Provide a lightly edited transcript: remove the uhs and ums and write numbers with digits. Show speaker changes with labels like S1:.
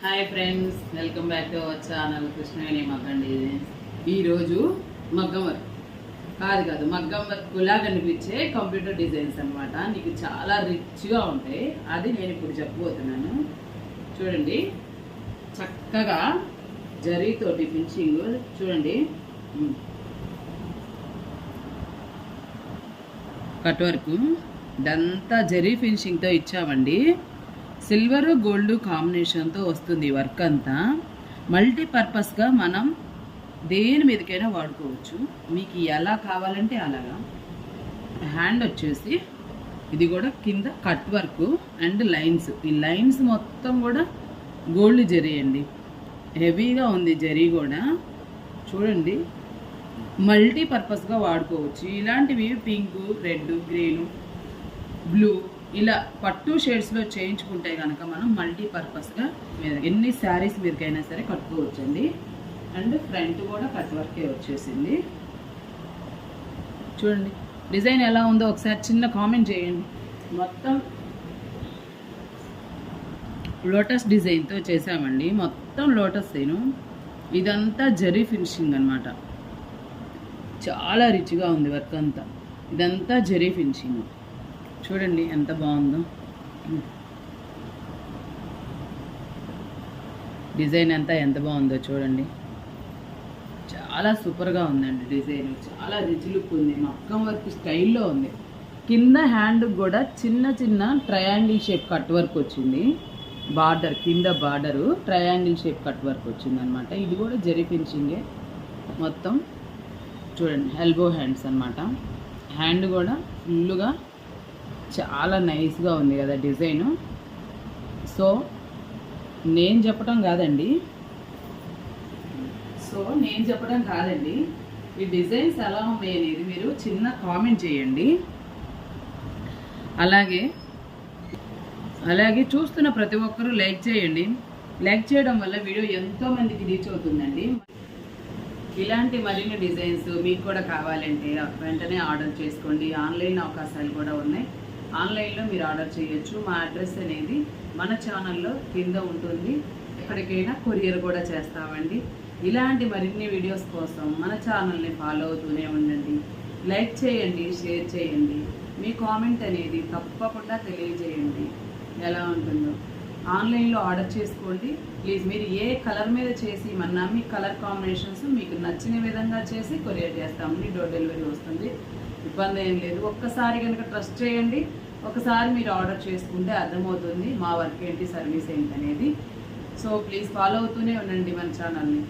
S1: Hi friends, welcome back to our channel Krishnaveni మగ్గం designs. ఈరోజు మగ్గం వర్క్ కాదు మగ్గం వర్క్ లా కనిపించే కంప్యూటర్ డిజైన్స్ అనమాట. నీకు చాలా రిచ్గా ఉంటాయి. అది నేను ఇప్పుడు చెప్పబోతున్నాను. చూడండి, చక్కగా జరీతోటి ఫినిషింగ్ చూడండి. కట్ వర్క్ ఇదంతా జరీ ఫినిషింగ్తో ఇచ్చామండి. సిల్వర్ గోల్డ్ కాంబినేషన్తో వస్తుంది వర్క్ అంతా. మల్టీపర్పస్గా మనం దేని మీదకైనా వాడుకోవచ్చు. మీకు ఎలా కావాలంటే అలాగా. హ్యాండ్ వచ్చేసి ఇది కూడా కింద కట్ వర్క్ అండ్ లైన్స్. ఈ లైన్స్ మొత్తం కూడా గోల్డ్ జరీ అండి. హెవీగా ఉంది జరీ కూడా. చూడండి, మల్టీపర్పస్గా వాడుకోవచ్చు. ఇలాంటివి పింక్, రెడ్, గ్రీను, బ్లూ ఇలా పట్టు షేడ్స్లో చేయించుకుంటే కనుక మనం మల్టీపర్పస్గా ఎన్ని శారీస్ మీదకైనా సరే కట్టుకోవచ్చండి. అండ్ ఫ్రంట్ కూడా కట్ వర్కే వచ్చేసింది. చూడండి డిజైన్ ఎలా ఉందో ఒకసారి చిన్న కామెంట్ చేయండి. మొత్తం లోటస్ డిజైన్తో చేసామండి. మొత్తం లోటస్ నేను ఇదంతా జరీ ఫినిషింగ్ అనమాట. చాలా రిచ్గా ఉంది వర్క్ అంతా. ఇదంతా జరీ ఫినిషింగ్. చూడండి ఎంత బాగుందో. డిజైన్ అంతా ఎంత బాగుందో చూడండి. చాలా సూపర్గా ఉందండి డిజైన్. చాలా రిచ్ లుక్ ఉంది. మగ్గం వర్క్ స్టైల్లో ఉంది. కింద హ్యాండ్ కూడా చిన్న చిన్న ట్రయాంగిల్ షేప్ కట్ వర్క్ వచ్చింది. బార్డర్ కింద border triangle shape cut work వచ్చింది అనమాట. ఇది కూడా జరీ ఫినిషింగే మొత్తం. చూడండి ఎల్బో హ్యాండ్స్ అనమాట. హ్యాండ్ కూడా ఫుల్గా చాలా నైస్గా ఉంది కదా డిజైను. సో నేను చెప్పడం కాదండి ఈ డిజైన్స్ ఎలా ఉన్నాయి అనేది మీరు చిన్న కామెంట్ చేయండి. అలాగే చూస్తున్న ప్రతి ఒక్కరూ లైక్ చేయండి. లైక్ చేయడం వల్ల వీడియో ఎంతోమందికి రీచ్ అవుతుందండి. ఇలాంటి మరిన్ని డిజైన్స్ మీకు కూడా కావాలంటే వెంటనే ఆర్డర్ చేసుకోండి. ఆన్లైన్ అవకాశాలు కూడా ఉన్నాయి. ఆన్లైన్లో మీరు ఆర్డర్ చేయొచ్చు. మా అడ్రస్ అనేది మన ఛానల్లో కింద ఉంటుంది. ఎక్కడికైనా కొరియర్ కూడా చేస్తామండి. ఇలాంటి మరిన్ని వీడియోస్ కోసం మన ఛానల్ని ఫాలో అవుతూనే ఉండండి. లైక్ చేయండి, షేర్ చేయండి. మీ కామెంట్ అనేది తప్పకుండా తెలియజేయండి ఎలా ఉంటుందో. ఆన్లైన్లో ఆర్డర్ చేసుకోండి ప్లీజ్. మీరు ఏ కలర్ మీద చేసి మన్నా మీ కలర్ కాంబినేషన్స్ మీకు నచ్చిన విధంగా చేసి కొరియర్ చేస్తామండి. డోర్ డెలివరీ వస్తుంది. ఇబ్బంది ఏం లేదు. ఒక్కసారి కనుక ట్రస్ట్ చేయండి. ఒకసారి మీరు ఆర్డర్ చేసుకుంటే అర్థమవుతుంది మా వర్క్ ఏంటి, సర్వీస్ ఏంటి అనేది. సో ప్లీజ్ ఫాలో అవుతూనే ఉండండి మన ఛానల్ని.